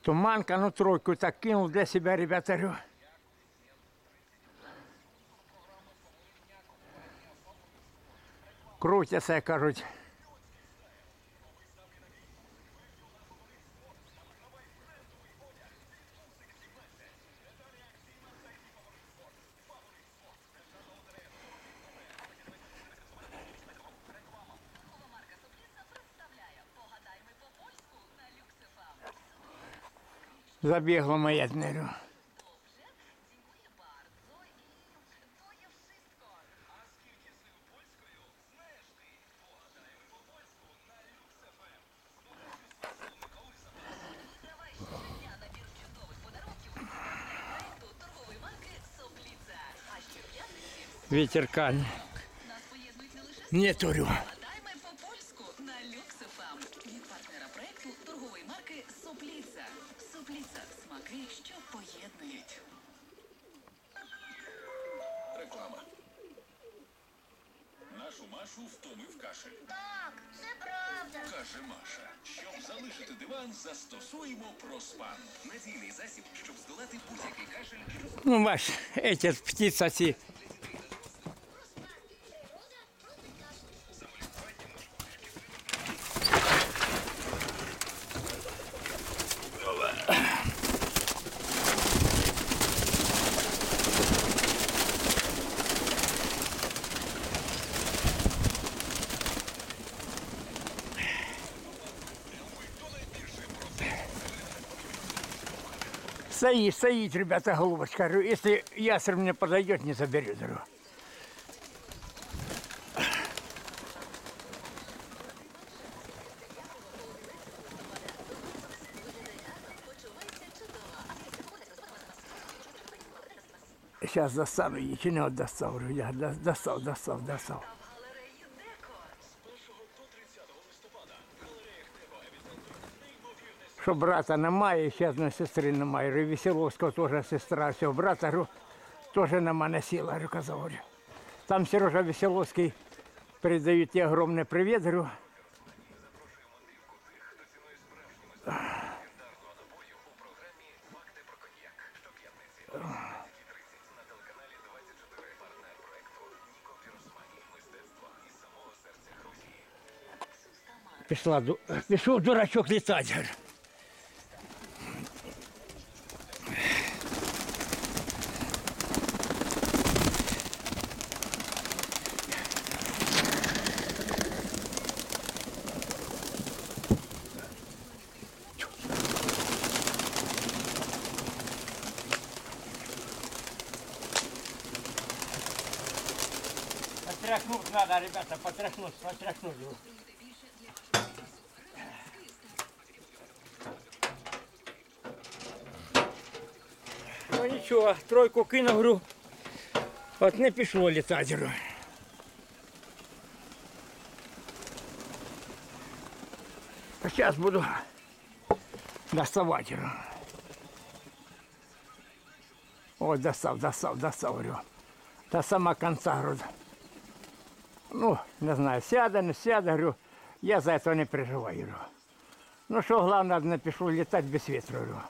Туманка, ну тройку так кинул для себя, ребята, говорю. Крутяться, кажуть. Забігла моя днерю. Ветерка не турю. Гадайми по-польську на Люксофам. Від партнера проекту торгової марки Сопліца. Сопліца – смаки, що поєднують. Реклама. Нашу Машу втомив кашель. Так, це правда. Каже Маша. Щоб залишити диван, застосуємо Проспан. Надійний засіб, щоб здолати будь-який кашель. Ну, бач, эти птицы ці. Стоит, ребята, голубочка. Говорю, если ястреб мне подойдет, не заберет. Говорю. Сейчас достану, чи не достав. Говорю, я достав. Що брата немає, ще одної сестри немає. І Веселовського теж сестра, все, брата, говорю, теж нема носила, говорю, казав, говорю. Там Сережа Веселовський передає тебе огромний привіт, говорю. Пішов дурачок літати, говорю. Потряхнуть надо, ребята, потряхнуть его. Ну нічого, тройку кинув, говорю, от не пішло літати, говорю. Зараз буду доставати, говорю. Ой, достав, говорю. До самого конца, говорю. Ну, не знаю, сяде, не сяде, говорю, я за это не переживаю, говорю. Ну, что главное, не пишу летать без ветра, говорю.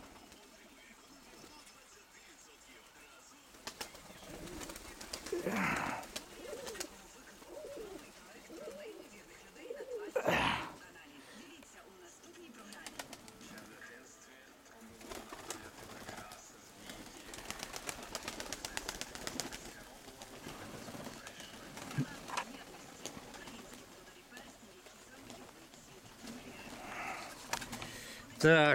Так.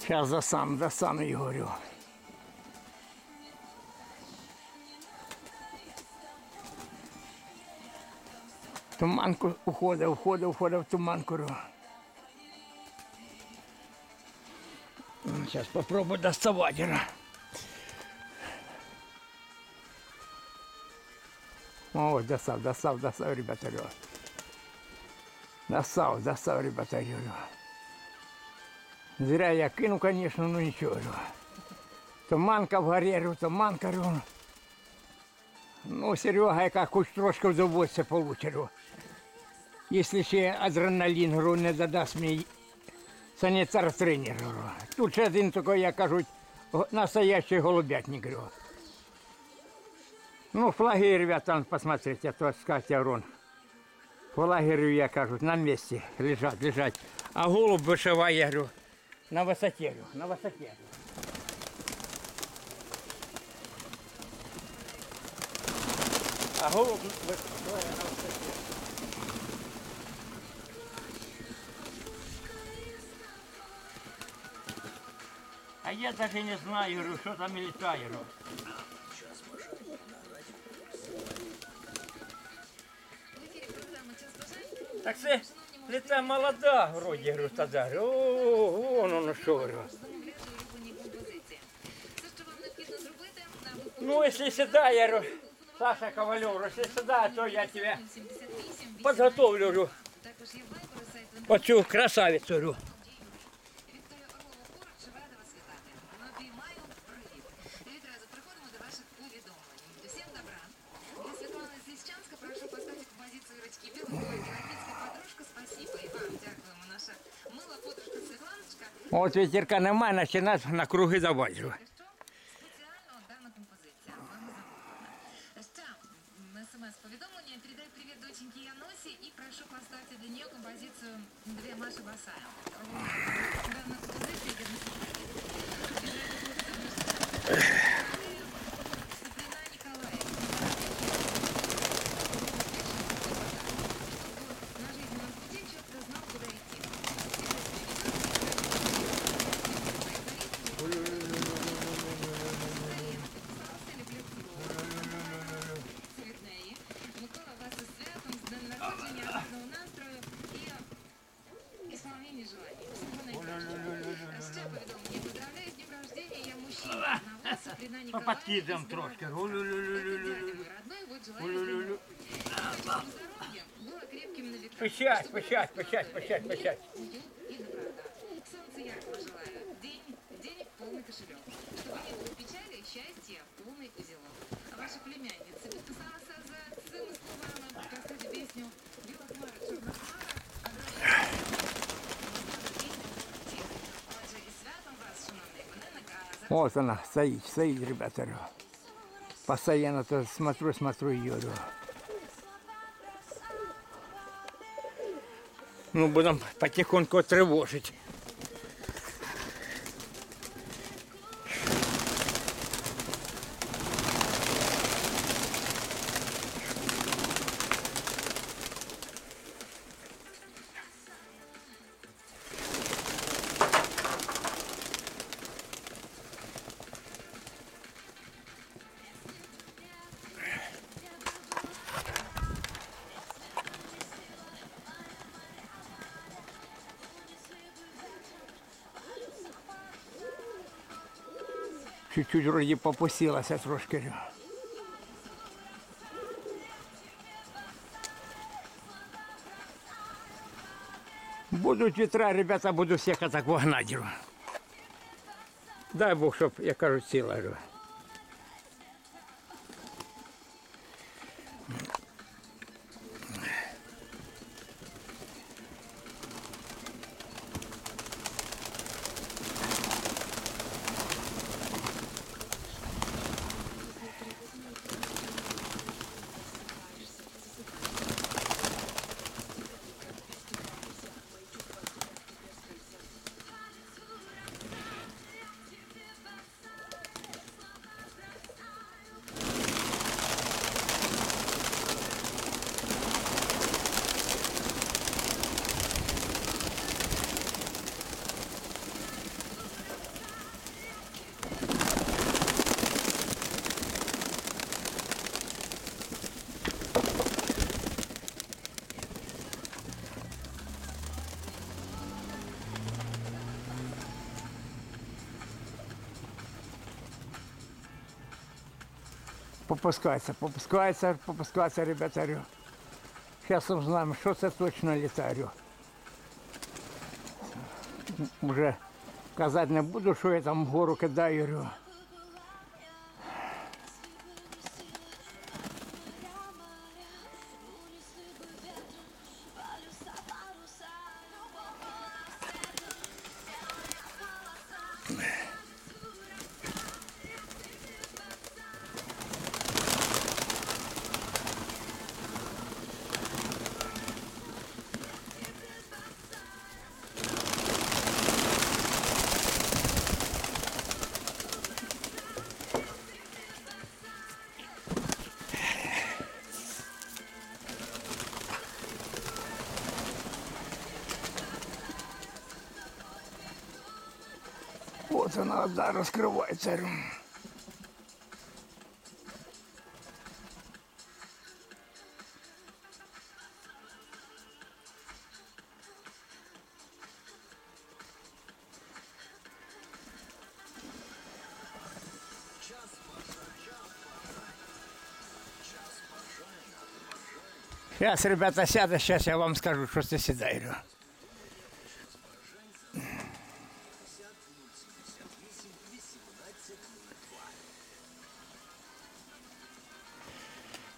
Сейчас достану, Ігорю. Туманку уходить в туманку. Сейчас попробую доставать. О, достав, ребята. Достав, ребята. Зря я кину, конечно, но ничего. Туманка в горі, туманка. Ну, Серега, яка хоч трошки вдовольствия получить. Якщо ще адреналін не додасть мені санітар-тренер. Тут ще один такий, як кажуть, настоящий голубятник. Ну, флаги, ребята, посмотрите, то скажете, Арон. Флаги, я кажуть, на місці лежать. А голуб вишиває, говорю, на висоті. А голуб вишиває на висоті. А я даже не знаю, что там летает. Так це літа молода, вроді, говорю, тоді. О, вон воно що, говорю. Ну, якщо сідає, говорю, Саша Ковальов, якщо сідає, то я тебе підготовлю, говорю, оцю красавицю, говорю. От ветерка немає, починати на круги давати. Спеціально дана композиція. Вам замовлена. Ще смс-повідомлення. Передай привіт доченьке Яносі і прошу поставити для нее композицію «Две Маши Басая». Дана композиція йде на Саплина Николаевна. На жизненном пути четко знал, куда идти. Микола, вас із святом, з днем народження, гарного настрою і исполнения желаний. Всего найкращого. Ще повідомлення. Поздравляю з днем рождения, я мужчина. На вас Саплина Николаевна. Подкидом трошки. Родной, вот желаю здоровья, было крепким на века. Пищать. Уют и доброта. Солнца яркого желаю. Денег полный кошелек. Чтобы не было печали, счастья полный узелок. А ваша племянница подписалась за цим словами. Простите песню «Біла хмара, чорна хмара». Отже, із святом вас, шановний іменинник, а зараз Вот она, стоит, ребята. Постоянно то смотрю ее. Ну, будем потихоньку тревожить. Чуть-чуть вроде попустилася трошки. Будуть ветра, ребята, буду всех так вогнать. Дай Бог, щоб, я кажу, ціла. попускається, ребята, говорю. Зараз узнаємо, що це точно літає. Уже казати не буду, що я там вгору кидаю, говорю. От вона одна розкривається. Сейчас, ребята, сяду, сейчас я вам скажу, что це сідаю.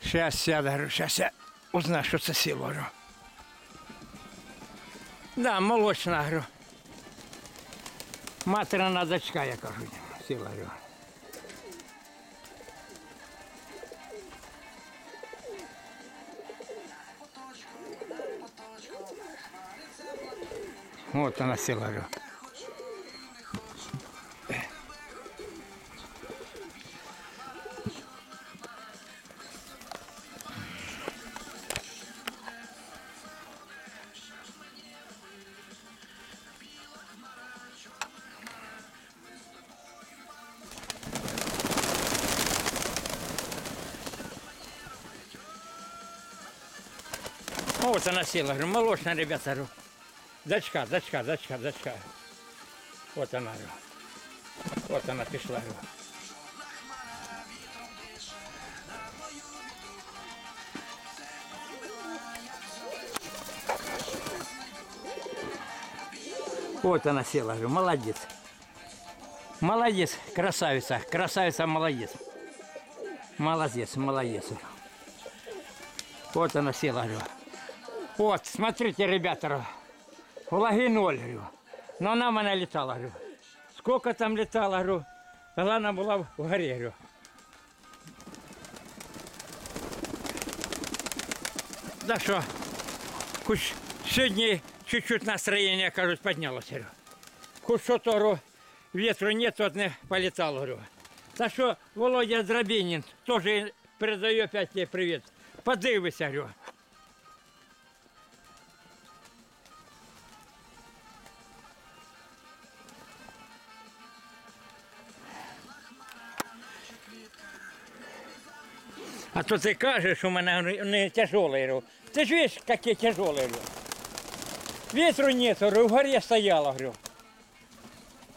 Сейчас сяду, говорю, сейчас я узнаю, що це сіло, говорю. Да, молочна, говорю. Материна дочка, я кажу, сіла, говорю. Вот она села, говорю. Вот она села, говорю, молочная, ребята, говорю. Дочка. Вот она, говорю. Вот она пішла, говорю. Вот она села, говорю, молодец. Молодец, красавица, молодец. Молодец. Вот она села, говорю. Вот, смотрите, ребята, влаги 0, говорю. Но она мене летала, говорю. Сколько там летала, говорю. Главное была в горе, говорю. Да что, хоть сегодня чуть-чуть настроение, кажуть, поднялось, говорю. Хоть что-то, говорю, ветру нет, вот не полетало, говорю. Так что Володя Дробинин тоже передаю опять тебе привет. Подивися, говорю. А то ти кажеш, у мене не тяжелый, говорю. Ты же видишь, какие тяжелые, говорю. Ветру нет, говорю, в горе стояла, говорю.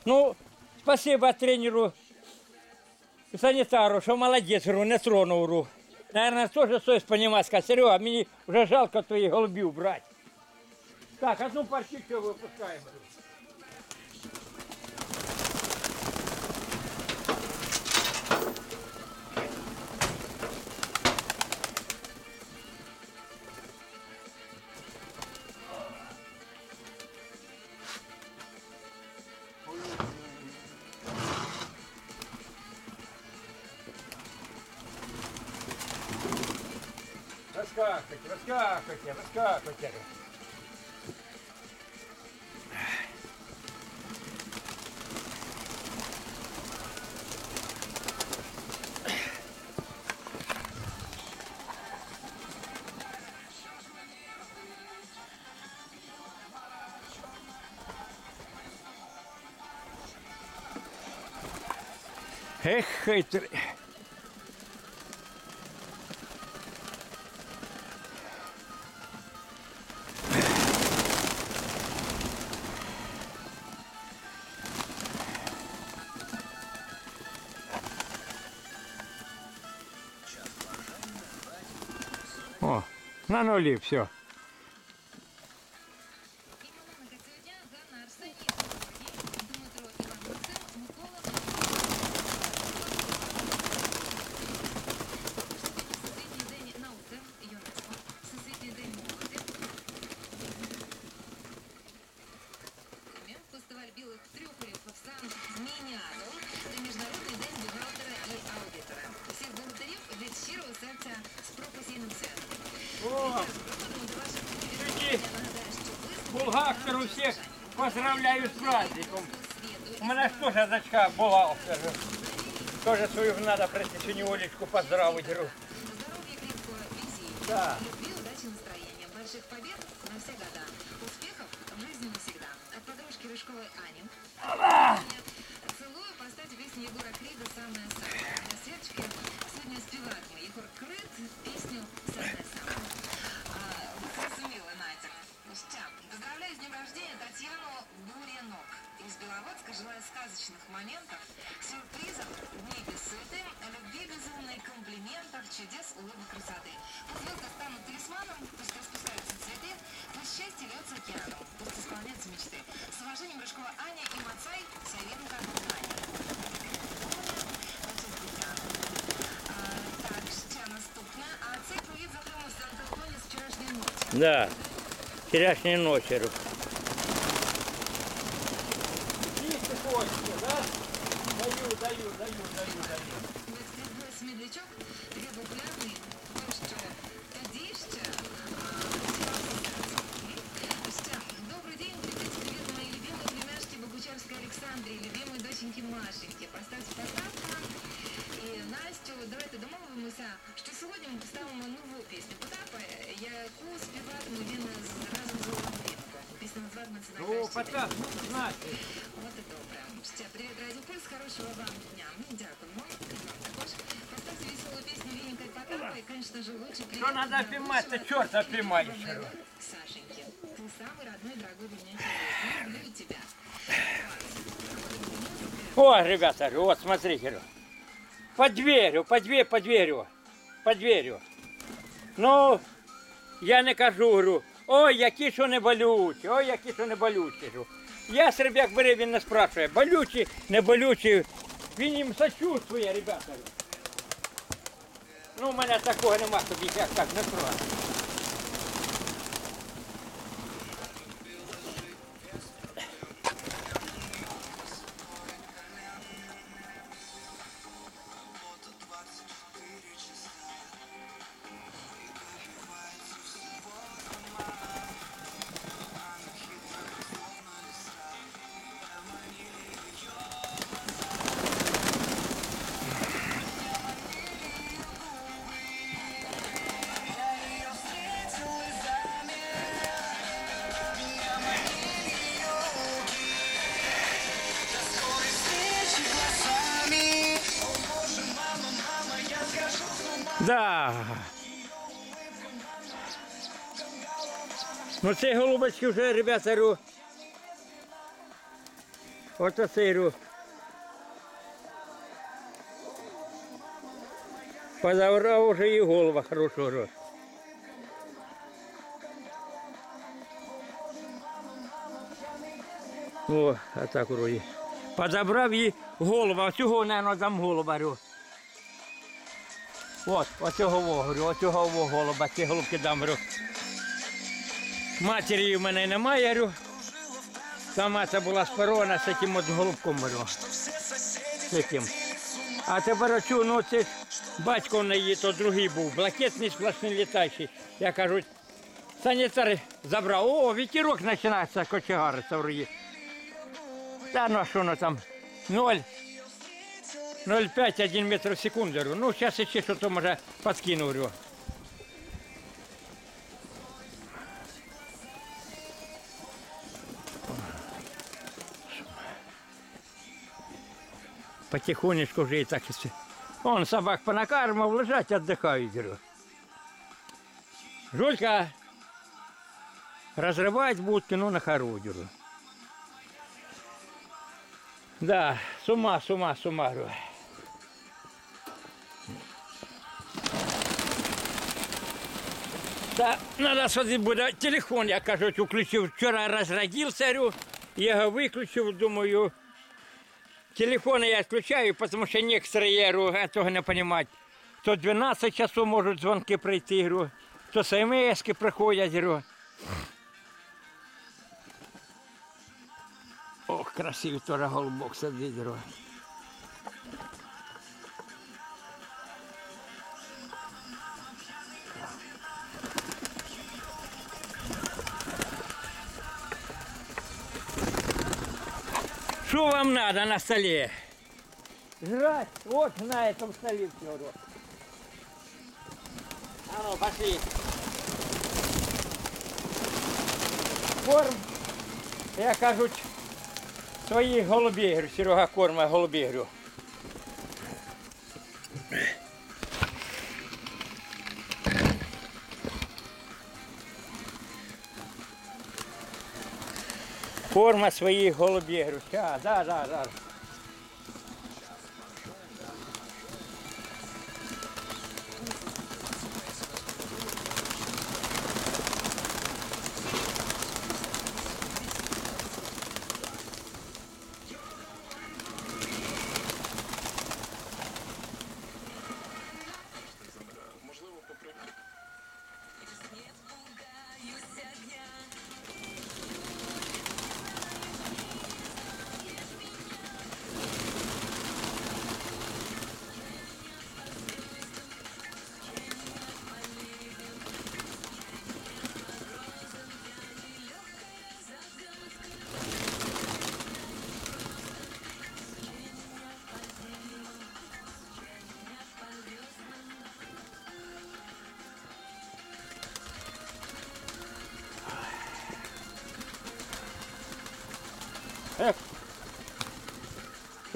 Ну, спасибо тренеру, санитару, что молодец, говорю, не тронул, говорю. Наверное, тоже стоит понимать, сказать, Серега, мне уже жалко твоих голубей брать. Так, одну партию выпускаем, говорю. Раскакивайте. Эх, хейтеры. На нулі, все. Імунника цього дня Ганна Арсенєва, Дмитро Іван Максим, Микола Всесвітній день науки, ЮНЕСКО, Всесвітній день молоді, фестиваль білих трюфелів Оксан Мініатор та Міжнародний день бухгалтера і аудитора. Всіх бухгалтерів від щирого серця з професійним святом. Бухгалтеру всіх поздравляю з праздником. У мене ж теж дочка бухгалтер. Теж свою треба прийти сьогодні Олечку поздравити. Здоровья, крепкого везения, Да. любви, удачи, настроения, больших побед на все года, успехов в жизни навсегда. От подружки Рыжковой Ани. Целую, поставьте песню Егора Крида «Самое-самое». Для Светочки сегодня спевает мой Егор Крид песню «Самое-самое». Зрозуміло, Надя. Ще. Поздравляю с днем рождения Татьяну Буренок из Беловодска. Желаю сказочных моментов, сюрпризов, дней без суеты, любви безумной, комплиментов, чудес, улыбок, красоты. Пусть звезды станут талисманом, пусть распускаются цветы, пусть счастье льется океаном, пусть исполняются мечты. С уважением, Рыжкова Аня и Мацай Савенко Аня. Так, ще наступне. А цей привіт затримав Санта-Антоні з вчорашньої ночі. Да. Вчорашньої ночі. Смідлячок такий популярний, тому що тоді ще добрый день, передайте привет моей любимой племяшке Богучарской Александре, любимой доченьке Машеньке. Поставьте поставку. І Настю, давайте домовимося, що сьогодні ми поставимо нову пісню Потапа, яку співатиме він разом з Олегом. Пісня називатиметься «Найкращий день». Потап, знаєте. От і добре. Ще привіт, Радіо Пульс, хорошого вам дня. Ми дякуємо. І вам також. Поставьте веселую песню Винника и Потапа, и, конечно же, лучше привет. Що треба піймати, ти чорта піймаєш. Сашеньке, ты самый родной, дорогой для меня человек. Я люблю тебя. О, ребята, вот смотрите. Под дверью, под дверью. Ну, я не кажу, говорю, ой, які що не болючі, ой, які що не болючі. Ястреб як бере, він не спрашує, болючі, не болючі. Він їм сочувствує, ребята. Ну, у мене такого нема, щоб їх як так не спрашує. Да. Ну цей голубочки вже, ребята, говорю. От оцей, говорю. Подобрав уже і голуба хорошого, говорю. О, а так вроді. Подобрав їй голуба, цього, мабуть, дам голуба, говорю. От, оцього говорю, оцього голуба, ці голубки дам, говорю. Матері в мене немає, говорю. Сама це була спарована з цим от голубком, говорю. З цим. А тепер оцю, ну це батько в неї, то другий був, блакитний, сплошний літаючий. Я кажу, санітар забрав, о, вітерок починається, кочегариться вроді. Та ну, що воно там, 0,5-1 метр в секунду. Ну, зараз ще щось може підкину, говорю. Потихонечку вже і так. Вон собак понакармив, лежать, віддихають, говорю. Жулька розривають будки, ну на хору, говорю. Да, с ума, говорю. Та треба сходити буде телефон, я кажуть, включив. Вчора розрядився, говорю, я його виключив, думаю. Телефони я відключаю, тому що некоторые, говорю, цього не розуміють. То 12 часов можуть дзвонки прийти, говорю, то смс-ки приходять, говорю. Ох, красивий теж голубок сидить, говорю. Что вам надо на столе? Жрать, вот на этом столе все. Вот. А ну, пошли. Корм, я кажу, своїх голубей, говорю, Серега корма голубей, говорю. Корма своїх голубей, говорю, ща, да.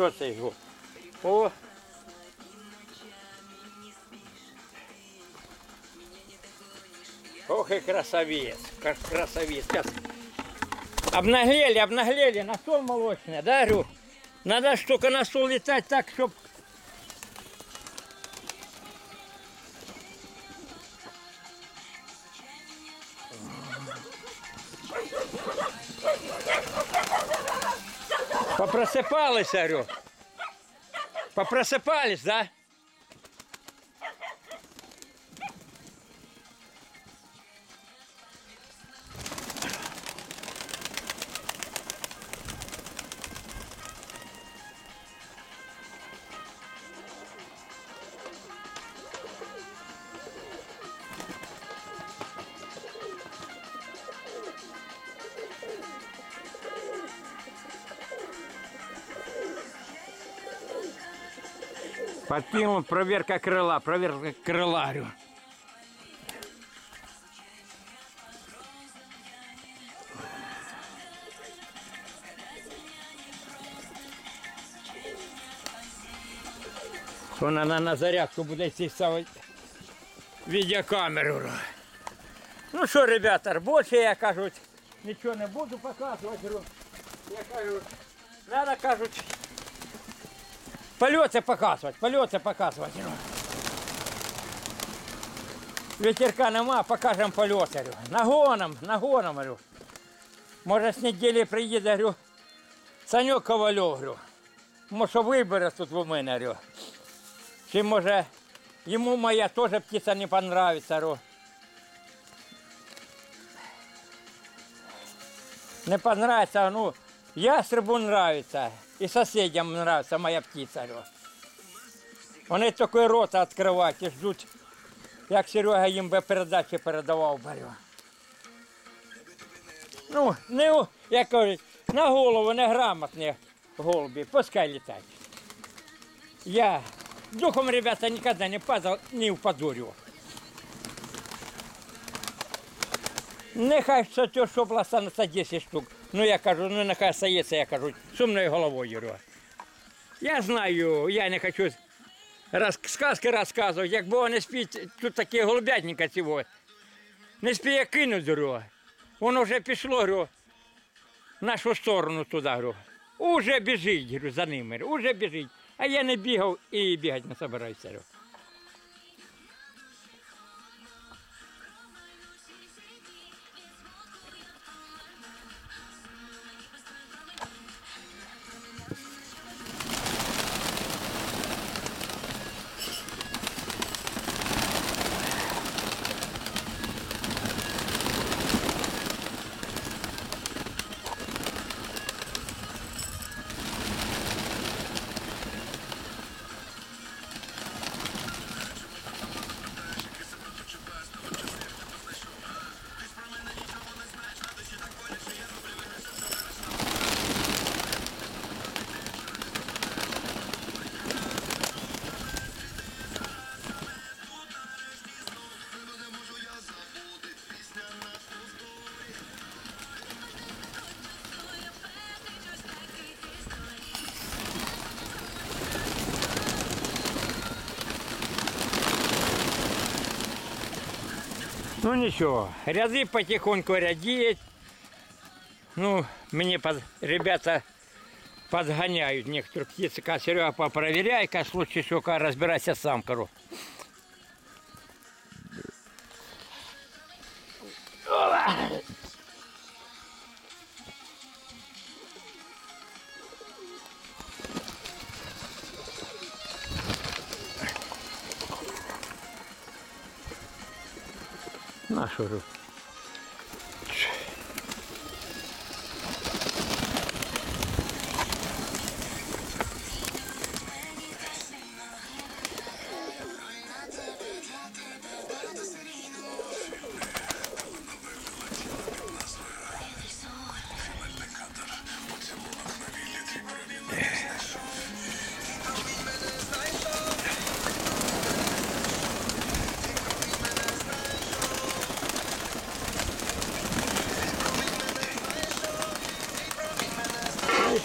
Що це його? О! Ох и красавец, как красавец. Сейчас. Обнаглели, на стол молочный, да, говорю? Надо ж только на стол летать так, чтоб... Попросыпались, говорю. Попросыпались, да? Подкинул, проверка крыла, говорю. Вона на зарядку буде йти ставити відеокамеру. Ну що, ребята, більше я кажуть, нічого не буду показувати. Я кажу, треба, кажуть, польоти показувати. Ветерка нема, покажемо польоти. Нагоном, говорю. Може, з неділі приїде, говорю, Саньок Ковальов, говорю. Може, вибере тут у мене, говорю. Чи може, йому моя теж птиця не понравиться, говорю. Не понравится, ну, ястребу нравится, и соседям нравится моя птица, говорю. Вони тільки рота відкривають і ждуть, як Серега їм би передачі передавав, говорю. Ну, не, як кажуть, на голову неграмотні голуби, пускай літають. Я духом, ребята, ніколи не падав, не упозорю. Нехай що те, що останеться 10 штук. Ну, я кажу, ну нехай остається, я кажу, сумною головою, говорю. Я знаю, я не хочу сказки розказувати, як Бога не спить, тут такі голубятника цього. Не спіє кинуть, говорю. Воно вже пішло, говорю, в нашу сторону туди, говорю. Уже біжить, говорю, за ними, уже біжить. А я не бігав і бігати не збираюся, говорю. Ну ничего, ряды потихоньку рядеют. Ну, мне ребята подгоняют некоторые птицы. Ка, Серега, попроверяй, ка, в случае чего, ка, разбирайся сам, кору. На що ж?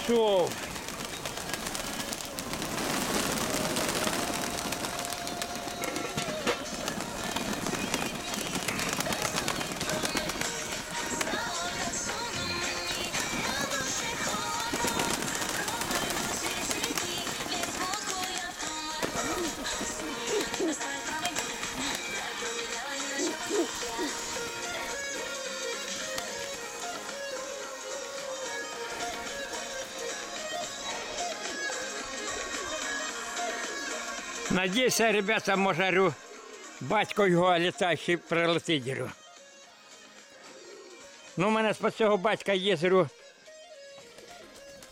Пішов. Надіюся, ребята, може, говорю, батько його літаючий прилетить, говорю. Ну, у мене з цього батька є, говорю,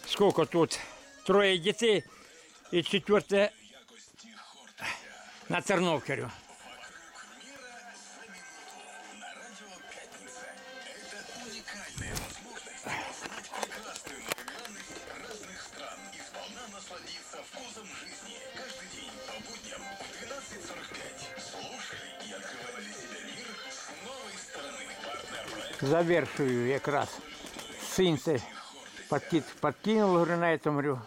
скільки тут? 3 дітей і 4 на Терновці, говорю. Насладиться вкусом жизни. Каждый день по будням в 12:45. Слушай и открывай для себя мир с новой стороны. Партнер проекта. Завершую якраз. Синці подкинув, говорю, на этом, говорю.